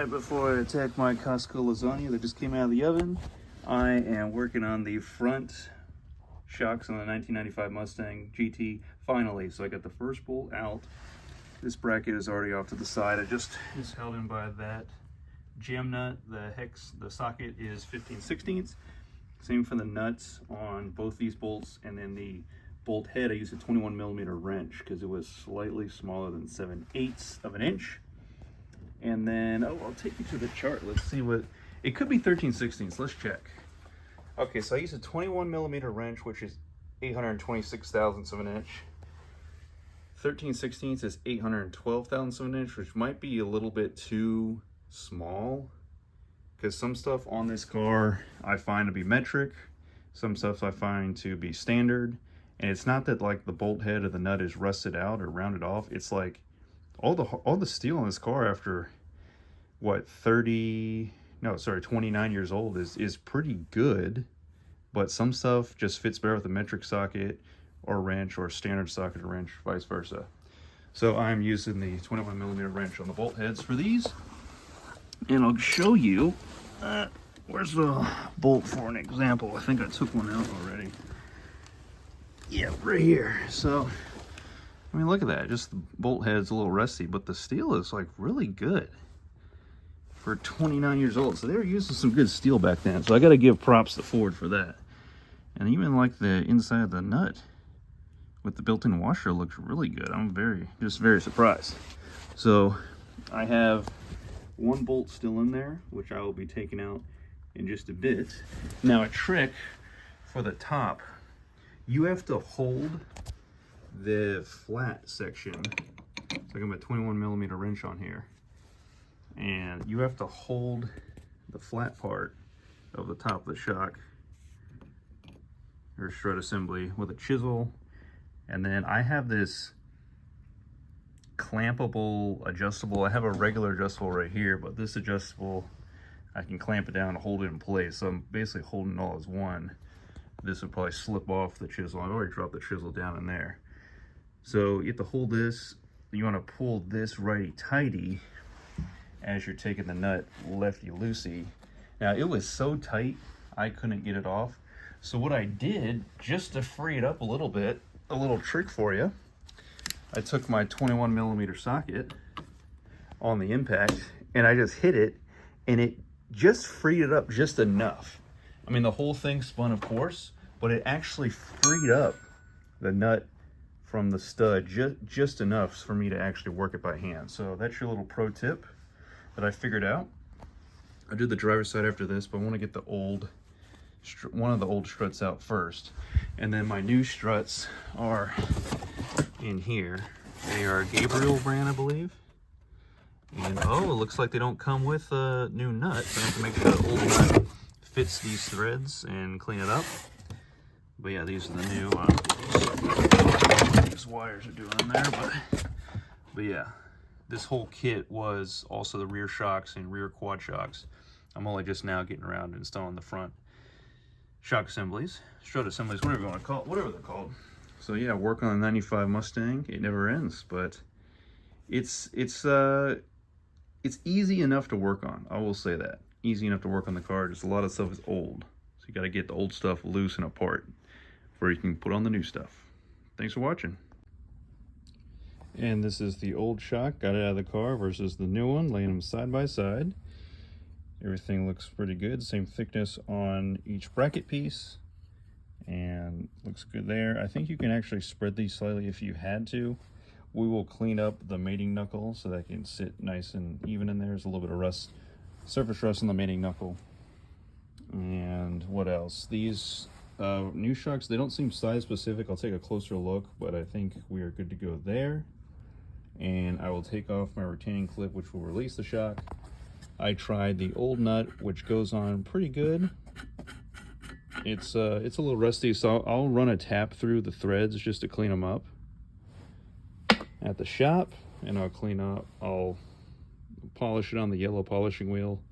right before I attack my Costco lasagna that just came out of the oven, I am working on the front shocks on the 1995 Mustang GT finally. So I got the first bolt out. This bracket is already off to the side. It just is held in by that jam nut. The socket is 15/16. Same for the nuts on both these bolts, and then the bolt head I used a 21mm wrench because it was slightly smaller than 7/8 of an inch. And then, I'll take you to the chart. Let's see what, it could be 13/16. Let's check. Okay, so I used a 21mm wrench, which is 826 thousandths of an inch. 13/16 is 812 thousandths of an inch, which might be a little bit too small, because some stuff on this car I find to be metric, some stuff I find to be standard. And it's not that like the bolt head of the nut is rusted out or rounded off. It's like all the steel in this car after what 29 years old is pretty good, but some stuff just fits better with a metric socket or wrench, or standard socket or wrench, vice versa. So I'm using the 21mm wrench on the bolt heads for these, and I'll show you where's the bolt for an example. I think I took one out already. Yeah, right here. So I mean, look at that. Just the bolt head's a little rusty, but the steel is like really good for 29 years old. So they were using some good steel back then. So I got to give props to Ford for that. And even like the inside of the nut with the built-in washer looks really good. I'm just very surprised. So I have one bolt still in there, which I will be taking out in just a bit. Now a trick for the top, you have to hold the flat section. So I got my 21mm wrench on here, and you have to hold the flat part of the top of the shock or strut assembly with a chisel. And then I have this clampable adjustable. I have a regular adjustable right here, but this adjustable, I can clamp it down and hold it in place. So I'm basically holding it all as one. This would probably slip off the chisel. I've already dropped the chisel down in there. So you have to hold this. You want to pull this righty-tighty as you're taking the nut lefty-loosey. Now it was so tight, I couldn't get it off. So what I did, just to free it up a little bit, a little trick for you, I took my 21mm socket on the impact and I just hit it, and it just freed it up just enough. I mean, the whole thing spun, of course, but it actually freed up the nut from the stud just enough for me to actually work it by hand. So that's your little pro tip that I figured out. I did the driver's side after this, but I want to get the one of the old struts out first. And then my new struts are in here. They are Gabriel brand, I believe. And oh, it looks like they don't come with a new nut, so I have to make sure the old nut fits these threads and clean it up. But yeah, these are the new these wires are doing in there, but yeah, this whole kit was also the rear shocks and rear quad shocks. I'm only just now getting around to installing the front shock assemblies, strut assemblies, whatever you want to call it, whatever they're called. So yeah, work on the 95 Mustang, it never ends, but it's easy enough to work on. I will say that. Easy enough to work on the car. Just a lot of stuff is old. So you got to get the old stuff loose and apart before you can put on the new stuff. Thanks for watching. And this is the old shock, got it out of the car, versus the new one, laying them side by side. Everything looks pretty good. Same thickness on each bracket piece. And looks good there. I think you can actually spread these slightly if you had to. We will clean up the mating knuckle so that can sit nice and even in there. There's a little bit of rust, surface rust on the mating knuckle. And what else? These new shocks, they don't seem size specific. I'll take a closer look, but I think we are good to go there. And I will take off my retaining clip, which will release the shock. I tried the old nut, which goes on pretty good. It's a little rusty, so I'll run a tap through the threads just to clean them up at the shop, and I'll polish it on the yellow polishing wheel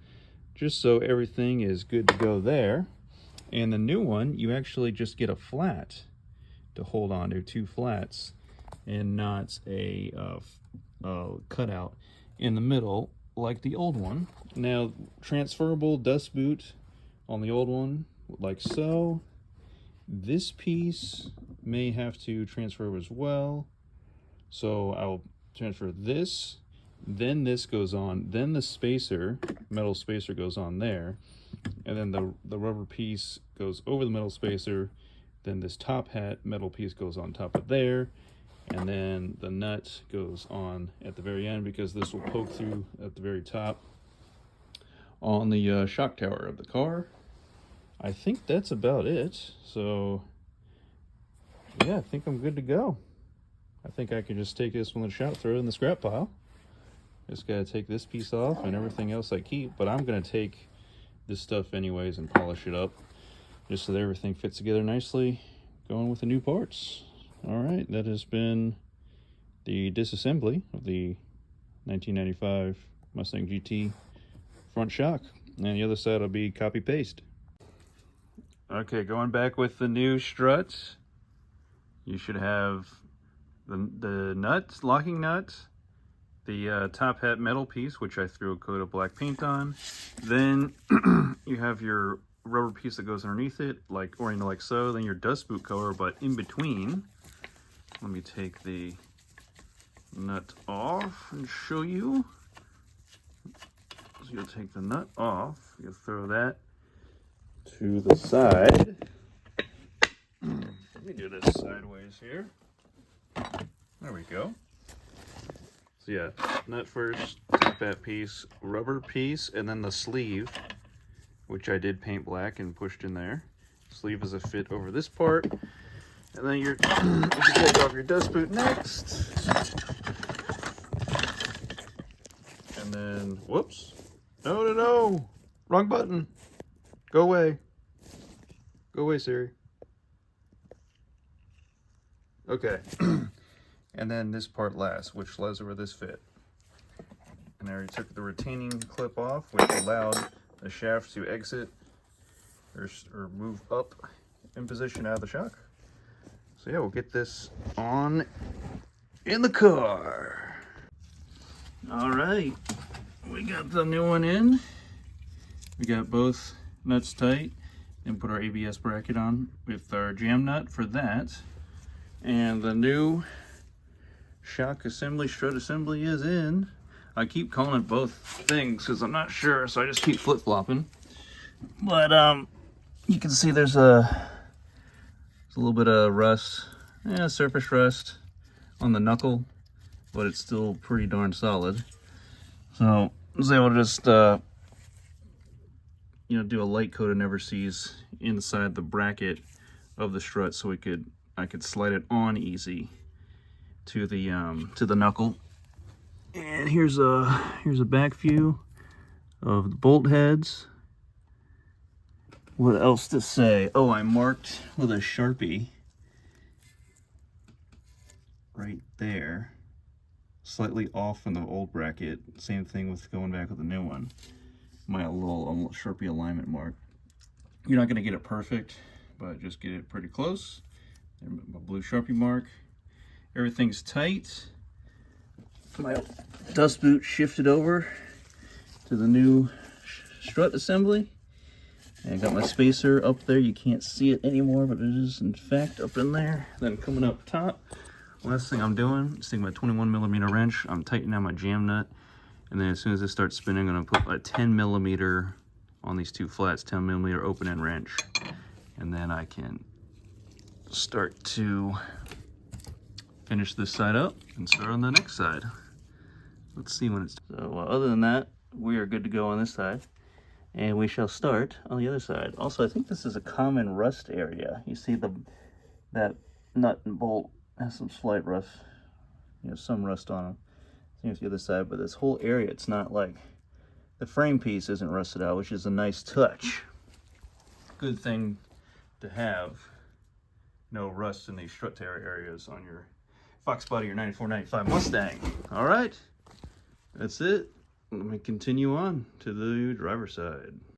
just so everything is good to go there. And the new one, you actually just get a flat to hold on to, two flats, and not a cutout in the middle like the old one. Now, transferable dust boot on the old one, like so. This piece may have to transfer as well. So I'll transfer this, then this goes on, then the spacer, metal spacer goes on there, and then the rubber piece goes over the metal spacer, then this top hat metal piece goes on top of there, and then the nut goes on at the very end because this will poke through at the very top on the shock tower of the car. I think that's about it. So yeah, I think I'm good to go. I think I can just take this one to the shop, throw it in the scrap pile. Just gotta take this piece off and everything else I keep, but I'm gonna take this stuff anyways and polish it up just so that everything fits together nicely, going with the new parts. All right, that has been the disassembly of the 1995 Mustang GT front shock. And the other side will be copy paste. Okay, going back with the new struts, you should have the nuts, locking nuts, the top hat metal piece, which I threw a coat of black paint on. Then you have your rubber piece that goes underneath it, like oriented like so. Then your dust boot cover, but in between, let me take the nut off and show you. So you'll take the nut off, you'll throw that to the side. Let me do this sideways here. There we go. So yeah, nut first, top hat piece, rubber piece, and then the sleeve, which I did paint black and pushed in there. Sleeve is a fit over this part. And then you take off your dust boot next. And then, whoops. No. Wrong button. Go away. Go away, Siri. Okay. And then this part last, which lays over this fit. And I already took the retaining clip off, which allowed the shaft to exit or move up in position out of the shock. So yeah, we'll get this on in the car. All right, we got the new one in. We got both nuts tight and put our ABS bracket on with our jam nut for that. And the new shock assembly, strut assembly is in. I keep calling it both things because I'm not sure, so I just keep flip-flopping. But you can see there's a little bit of rust, surface rust on the knuckle, but it's still pretty darn solid. So I was able to just do a light coat of never sees inside the bracket of the strut, so I could slide it on easy to the knuckle. And here's a back view of the bolt heads. What else to say? Oh, I marked with a Sharpie right there, slightly off from the old bracket. Same thing with going back with the new one. My little Sharpie alignment mark. You're not going to get it perfect, but just get it pretty close. And my blue Sharpie mark. Everything's tight. My dust boot shifted over to the new strut assembly. And I got my spacer up there. You can't see it anymore, but it is in fact up in there. Then coming up top, last thing I'm doing is taking my 21mm wrench. I'm tightening down my jam nut. And then as soon as it starts spinning, I'm gonna put a 10mm on these two flats, 10mm open end wrench. And then I can start to finish this side up and start on the next side. Let's see when it's... So other than that, we are good to go on this side. And we shall start on the other side. Also, I think this is a common rust area. You see that nut and bolt has some slight rust, some rust on them. Same with the other side, but this whole area, it's not like... The frame piece isn't rusted out, which is a nice touch. Good thing to have. No rust in these strut areas on your Fox Body or 94-95 Mustang. All right, that's it. Let me continue on to the driver's side.